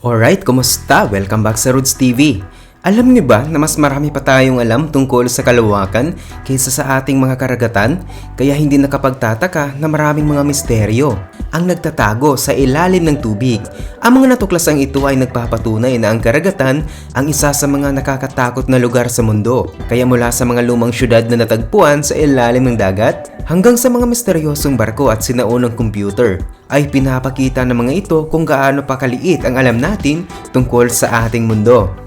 Alright, kumusta? Welcome back sa Roots TV. Alam niyo ba na mas marami pa tayong alam tungkol sa kalawakan kaysa sa ating mga karagatan? Kaya hindi nakapagtataka na maraming mga misteryo ang nagtatago sa ilalim ng tubig. Ang mga natuklasang ito ay nagpapatunay na ang karagatan ang isa sa mga nakakatakot na lugar sa mundo. Kaya mula sa mga lumang syudad na natagpuan sa ilalim ng dagat, hanggang sa mga misteryosong barko at sinaunang computer, ay pinapakita ng mga ito kung gaano pa kaliit ang alam natin tungkol sa ating mundo.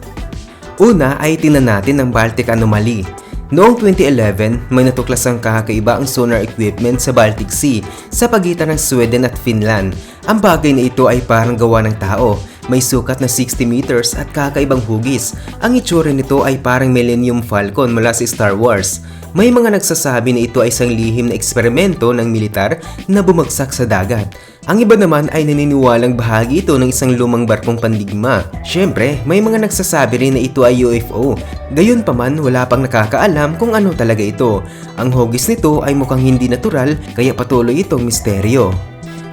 Una ay tingnan natin ang Baltic Anomaly. Noong 2011, may natuklasang kakaiba ang sonar equipment sa Baltic Sea sa pagitan ng Sweden at Finland. Ang bagay na ito ay parang gawa ng tao. May sukat na 60 meters at kakaibang hugis. Ang itsura nito ay parang Millennium Falcon mula sa Star Wars. May mga nagsasabi na ito ay isang lihim na eksperimento ng militar na bumagsak sa dagat. Ang iba naman ay naniniwalang bahagi ito ng isang lumang barkong pandigma. Siyempre, may mga nagsasabi rin na ito ay UFO. Gayunpaman, wala pang nakakaalam kung ano talaga ito. Ang hugis nito ay mukhang hindi natural kaya patuloy itong misteryo.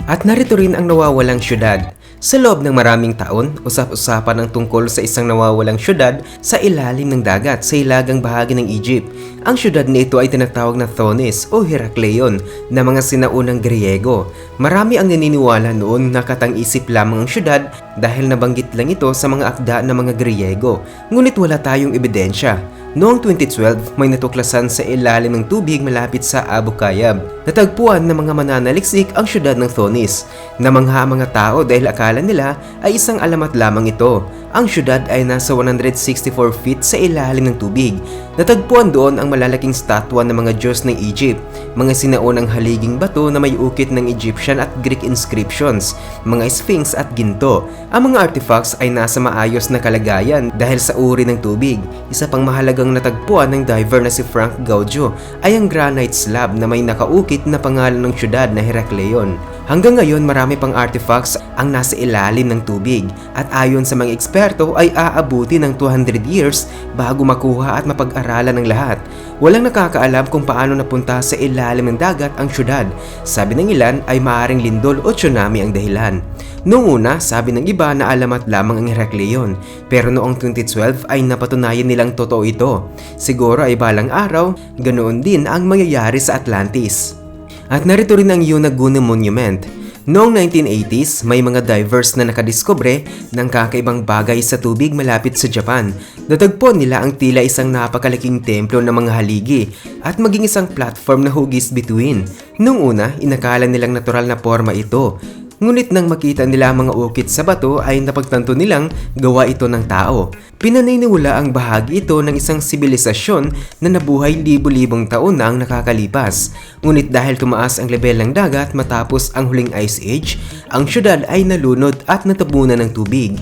At narito rin ang nawawalang syudad. Sa loob ng maraming taon, usap-usapan ang tungkol sa isang nawawalang syudad sa ilalim ng dagat sa hilagang bahagi ng Egypt. Ang syudad na ito ay tinatawag na Thonis o Herakleion na mga sinaunang Griego. Marami ang naniniwala noon na katang-isip lamang ang syudad dahil nabanggit lang ito sa mga akda ng mga Griego. Ngunit wala tayong ebidensya. Noong 2012, may natuklasan sa ilalim ng tubig malapit sa Abu Khayyab. Natagpuan ng mga mananaliksik ang syudad ng Thonis. Namangha ang mga tao dahil akala nila ay isang alamat lamang ito. Ang syudad ay nasa 164 feet sa ilalim ng tubig. Natagpuan doon ang malalaking statwa ng mga Diyos ng Egypt, mga sinaunang haliging bato na may ukit ng Egyptian at Greek inscriptions, mga sphinx at ginto. Ang mga artifacts ay nasa maayos na kalagayan dahil sa uri ng tubig. Isa pang mahalagang natagpuan ng diver na si Frank Gaudio ay ang granite slab na may nakaukit na pangalan ng syudad na Herakleion. Hanggang ngayon marami pang artifacts ang nasa ilalim ng tubig at ayon sa mga eksperto ay aabuti ng 200 years bago makuha at mapag-aralan ng lahat. Walang nakakaalam kung paano napunta sa ilalim ng dagat ang syudad. Sabi ng ilan ay maaaring lindol o tsunami ang dahilan. Noong una, sabi ng iba na alamat lamang ang Herakleion, pero noong 2012 ay napatunayan nilang totoo ito. Siguro ay balang araw, ganoon din ang mangyayari sa Atlantis. At narito rin ang Yonaguni Monument. Noong 1980s, may mga divers na nakadiskubre ng kakaibang bagay sa tubig malapit sa Japan. Natagpuan nila ang tila isang napakalaking templo ng mga haligi at maging isang platform na hugis bituin. Noong una, inakala nilang natural na forma ito. Ngunit nang makita nila ang mga ukit sa bato ay napagtanto nilang gawa ito ng tao. Pinaniniwala ang bahagi ito ng isang sibilisasyon na nabuhay libo-libong taon na ang nakakalipas. Ngunit dahil tumaas ang level ng dagat matapos ang huling Ice Age, ang syudad ay nalunod at natabunan ng tubig.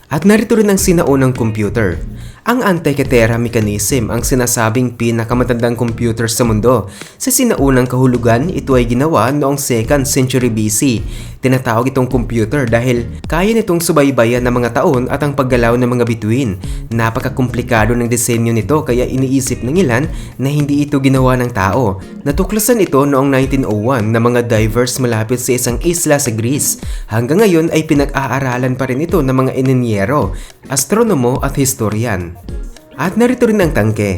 At narito rin ang sinaunang computer. Ang Antikythera mechanism ang sinasabing pinakamatandang computer sa mundo. Sa sinaunang kahulugan, ito ay ginawa noong 2nd century BC. Tinatawag itong computer dahil kaya nitong subaybayan ng mga taon at ang paggalaw ng mga bituin. Napakakomplikado ng disenyo nito kaya iniisip ng ilan na hindi ito ginawa ng tao. Natuklasan ito noong 1901 ng mga divers malapit sa isang isla sa Greece. Hanggang ngayon ay pinag-aaralan pa rin ito ng mga inyero, astronomo at historian. At narito rin ang tangke.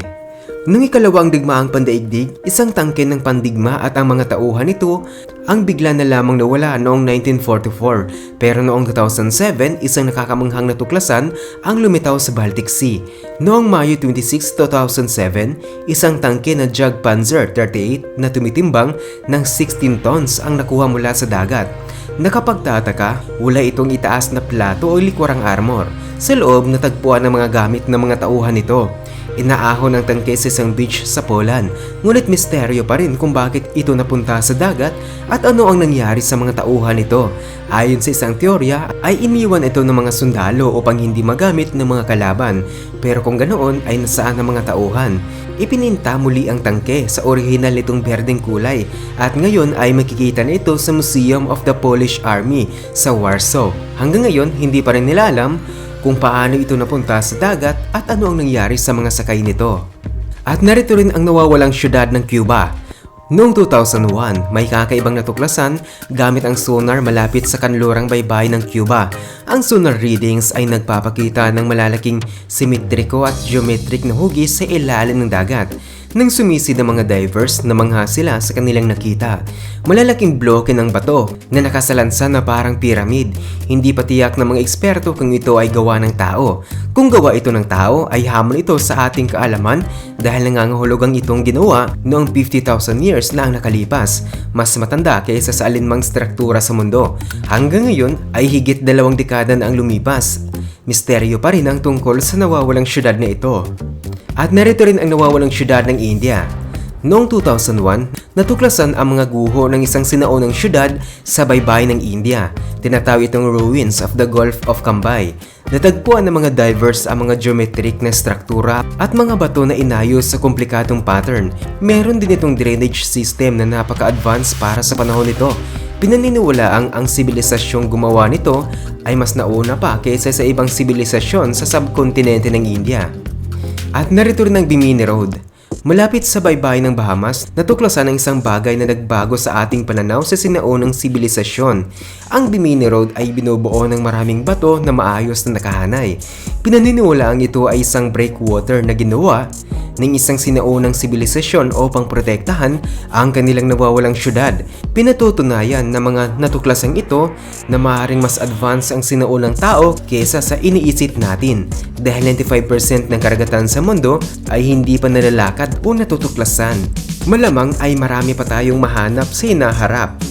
Noong ikalawang digmaang pandaigdig, isang tangke ng pandigma at ang mga tauhan nito ang bigla na lamang nawala noong 1944. Pero noong 2007, isang nakakamanghang natuklasan ang lumitaw sa Baltic Sea. Noong Mayo 26, 2007, isang tangke na Jagdpanzer 38 na tumitimbang ng 16 tons ang nakuha mula sa dagat. Nakapagtataka, wala itong itaas na plato o likurang armor. Sa loob, natagpuan ang mga gamit ng mga tauhan nito. Inaahon ng tangke sa isang beach sa Poland, ngunit misteryo pa rin kung bakit ito napunta sa dagat at ano ang nangyari sa mga tauhan nito. Ayon sa isang teorya, ay iniwan ito ng mga sundalo upang hindi magamit ng mga kalaban, pero kung ganoon ay nasaan ang mga tauhan. Ipininta muli ang tangke sa orihinal nitong berdeng kulay at ngayon ay makikita na ito sa Museum of the Polish Army sa Warsaw. Hanggang ngayon, hindi pa rin nila alam kung paano ito napunta sa dagat at ano ang nangyari sa mga sakay nito. At narito rin ang nawawalang syudad ng Cuba. Noong 2001, may kakaibang natuklasan gamit ang sonar malapit sa kanlurang baybay ng Cuba. Ang sonar readings ay nagpapakita ng malalaking simetriko at geometric na hugis sa ilalim ng dagat. Nang sumisid ang mga divers, namangha sila sa kanilang nakita. Malalaking bloke ng bato na nakasalansan na parang piramid. Hindi pa tiyak ng mga eksperto kung ito ay gawa ng tao. Kung gawa ito ng tao, ay hamon ito sa ating kaalaman dahil nangangahulugang itong ginawa noong 50,000 years na ang nakalipas. Mas matanda kaysa sa alinmang struktura sa mundo. Hanggang ngayon ay higit 2 dekada na ang lumipas. Misteryo pa rin ang tungkol sa nawawalang syudad na ito. At narito rin ang nawawalang syudad ng India. Noong 2001, natuklasan ang mga guho ng isang sinaunang syudad sa baybay ng India. Tinatawag itong Ruins of the Gulf of Cambay. Natagpuan ng mga divers ang mga geometric na struktura at mga bato na inayos sa komplikadong pattern. Meron din itong drainage system na napaka-advanced para sa panahon nito. Pinaniniwalaang ang sibilisasyong gumawa nito ay mas nauna pa kaysa sa ibang sibilisasyon sa subkontinente ng India. At narito rin ang Bimini Road. Malapit sa baybay ng Bahamas, natuklasan ang isang bagay na nagbago sa ating pananaw sa sinaunang sibilisasyon. Ang Bimini Road ay binubuo ng maraming bato na maayos na nakahanay. Pinaniniwalaang ito ay isang breakwater na ginawa ng isang sinaunang sibilisasyon upang protektahan ang kanilang nawawalang syudad. Pinatutunayan ng mga natuklasang ito na maaaring mas advance ang sinaunang tao kesa sa iniisip natin dahil 95% ng karagatan sa mundo ay hindi pa nalalakad o natutuklasan. Malamang ay marami pa tayong mahanap sa hinaharap.